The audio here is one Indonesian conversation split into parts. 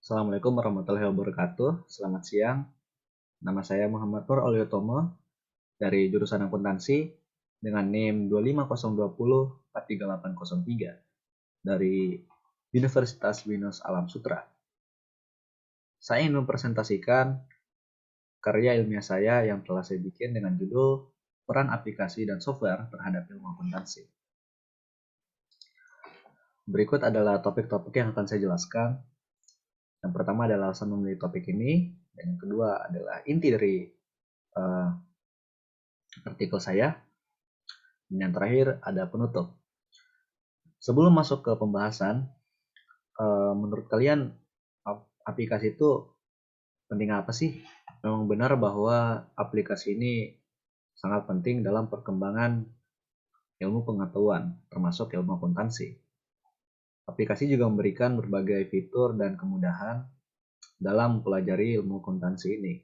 Assalamualaikum warahmatullahi wabarakatuh. Selamat siang. Nama saya Muhammad Nur Oliotomo dari jurusan Akuntansi dengan NIM 25020 43803 dari Universitas Binus Alam Sutra. Saya ingin mempresentasikan karya ilmiah saya yang telah saya bikin dengan judul Peran Aplikasi dan Software Terhadap Ilmu Akuntansi. Berikut adalah topik-topik yang akan saya jelaskan. Yang pertama adalah alasan memilih topik ini, dan yang kedua adalah inti dari artikel saya, dan yang terakhir ada penutup. Sebelum masuk ke pembahasan, menurut kalian aplikasi itu penting apa sih? Memang benar bahwa aplikasi ini sangat penting dalam perkembangan ilmu pengetahuan, termasuk ilmu akuntansi. Aplikasi juga memberikan berbagai fitur dan kemudahan dalam mempelajari ilmu akuntansi ini,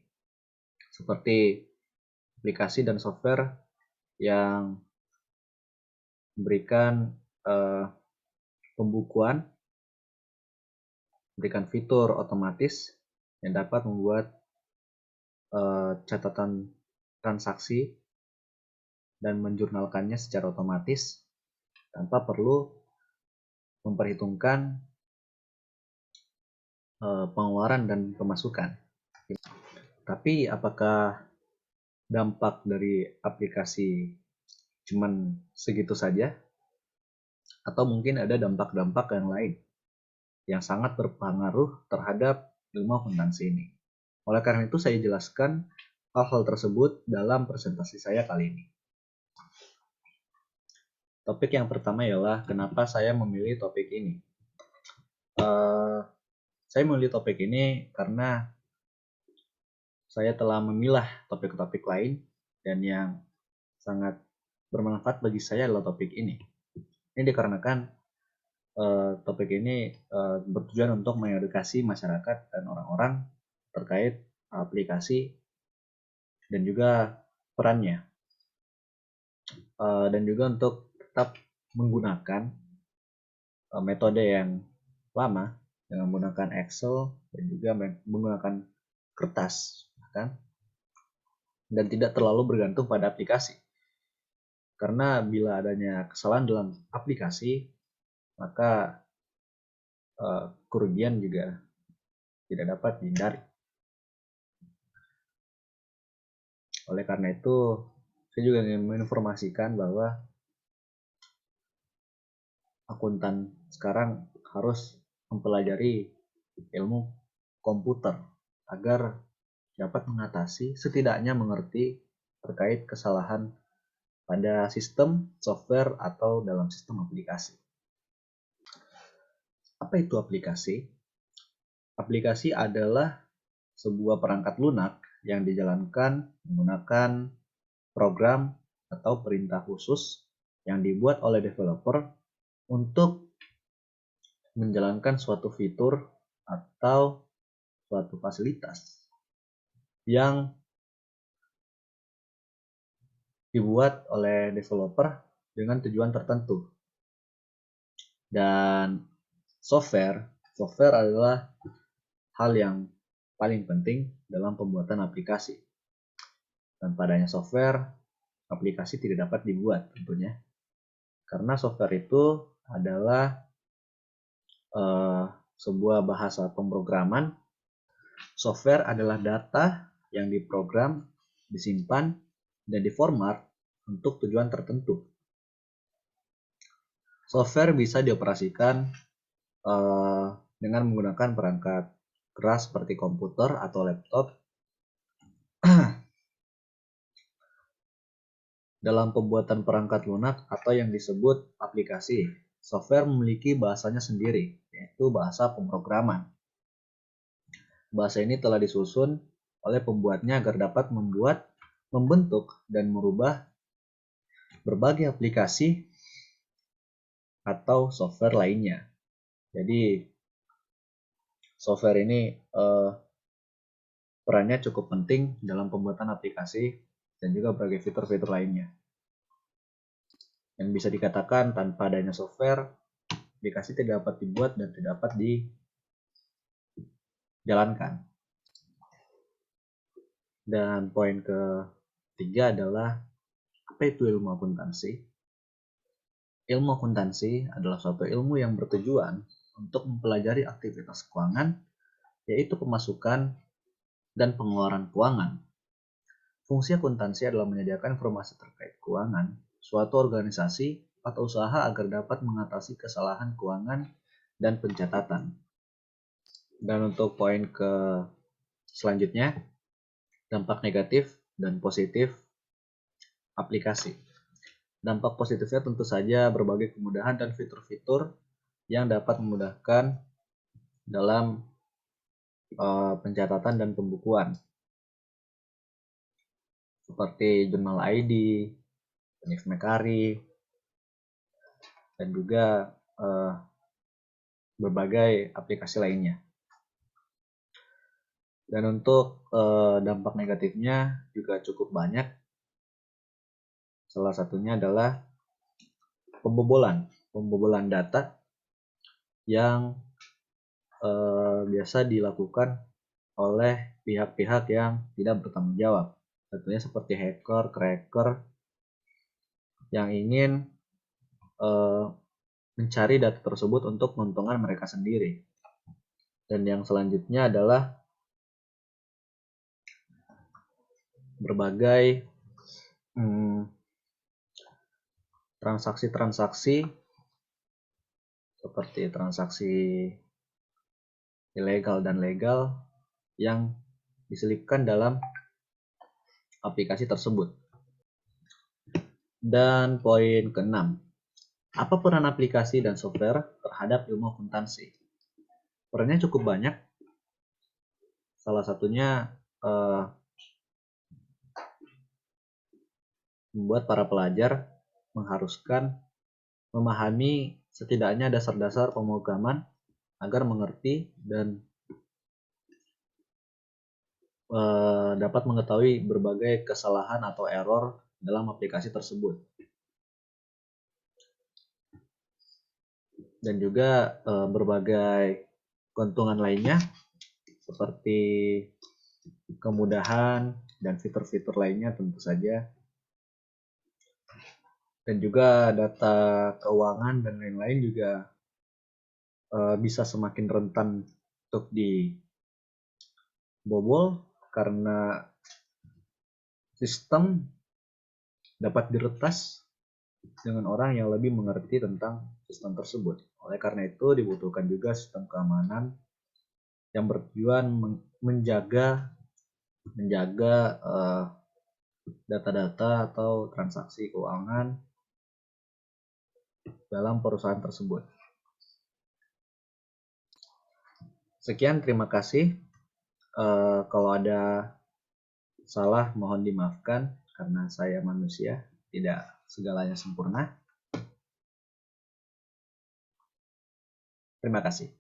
seperti aplikasi dan software yang memberikan pembukuan, memberikan fitur otomatis yang dapat membuat catatan transaksi dan menjurnalkannya secara otomatis tanpa perlu memperhitungkan pengeluaran dan pemasukan. Tapi apakah dampak dari aplikasi cuman segitu saja? Atau mungkin ada dampak-dampak yang lain yang sangat berpengaruh terhadap ilmu akuntansi ini. Oleh karena itu saya jelaskan hal-hal tersebut dalam presentasi saya kali ini. Topik yang pertama ialah kenapa saya memilih topik ini. Saya memilih topik ini karena saya telah memilah topik-topik lain dan yang sangat bermanfaat bagi saya adalah topik ini. Ini dikarenakan topik ini bertujuan untuk mengedukasi masyarakat dan orang-orang terkait aplikasi dan juga perannya. Dan juga untuk tetap menggunakan metode yang lama dengan menggunakan Excel dan juga menggunakan kertas, dan tidak terlalu bergantung pada aplikasi. Karena bila adanya kesalahan dalam aplikasi, maka kerugian juga tidak dapat dihindari. Oleh karena itu, saya juga ingin menginformasikan bahwa akuntan sekarang harus mempelajari ilmu komputer agar dapat mengatasi, setidaknya mengerti terkait kesalahan pada sistem, software, atau dalam sistem aplikasi. Apa itu aplikasi? Aplikasi adalah sebuah perangkat lunak yang dijalankan menggunakan program atau perintah khusus yang dibuat oleh developer untuk menjalankan suatu fitur atau suatu fasilitas yang dibuat oleh developer dengan tujuan tertentu. Dan software adalah hal yang paling penting dalam pembuatan aplikasi. Tanpa adanya software, aplikasi tidak dapat dibuat tentunya. Karena software itu adalah sebuah bahasa pemrograman. Software adalah data yang diprogram, disimpan, dan diformat untuk tujuan tertentu. Software bisa dioperasikan dengan menggunakan perangkat keras seperti komputer atau laptop. Dalam pembuatan perangkat lunak atau yang disebut aplikasi, software memiliki bahasanya sendiri, yaitu bahasa pemrograman. Bahasa ini telah disusun oleh pembuatnya agar dapat membentuk, dan merubah berbagai aplikasi atau software lainnya. Jadi software ini perannya cukup penting dalam pembuatan aplikasi dan juga berbagai fitur-fitur lainnya. Yang bisa dikatakan tanpa adanya software, aplikasi tidak dapat dibuat dan tidak dapat jalankan. Dan poin ketiga adalah apa itu ilmu akuntansi? Ilmu akuntansi adalah suatu ilmu yang bertujuan untuk mempelajari aktivitas keuangan, yaitu pemasukan dan pengeluaran keuangan. Fungsi akuntansi adalah menyediakan informasi terkait keuangan suatu organisasi atau usaha agar dapat mengatasi kesalahan keuangan dan pencatatan. Dan untuk poin ke selanjutnya, dampak negatif dan positif aplikasi. Dampak positifnya tentu saja berbagai kemudahan dan fitur-fitur yang dapat memudahkan dalam pencatatan dan pembukuan, seperti jurnal ID, Nif Mekari, dan juga berbagai aplikasi lainnya. Dan untuk dampak negatifnya juga cukup banyak. Salah satunya adalah pembobolan data yang biasa dilakukan oleh pihak-pihak yang tidak bertanggung jawab. Tentunya seperti hacker, cracker yang ingin mencari data tersebut untuk keuntungan mereka sendiri. Dan yang selanjutnya adalah berbagai transaksi-transaksi seperti transaksi ilegal dan legal yang diselipkan dalam aplikasi tersebut. Dan poin keenam, apa peran aplikasi dan software terhadap ilmu akuntansi? Perannya cukup banyak. Salah satunya membuat para pelajar mengharuskan memahami setidaknya dasar-dasar pemrograman agar mengerti dan dapat mengetahui berbagai kesalahan atau error dalam aplikasi tersebut. Dan juga berbagai keuntungan lainnya seperti kemudahan dan fitur-fitur lainnya tentu saja. Dan juga data keuangan dan lain-lain juga bisa semakin rentan untuk dibobol karena sistem dapat diretas dengan orang yang lebih mengerti tentang sistem tersebut. Oleh karena itu dibutuhkan juga sistem keamanan yang bertujuan menjaga data-data atau transaksi keuangan dalam perusahaan tersebut. Sekian, terima kasih. Kalau ada salah mohon dimaafkan karena saya manusia, tidak segalanya sempurna. Terima kasih.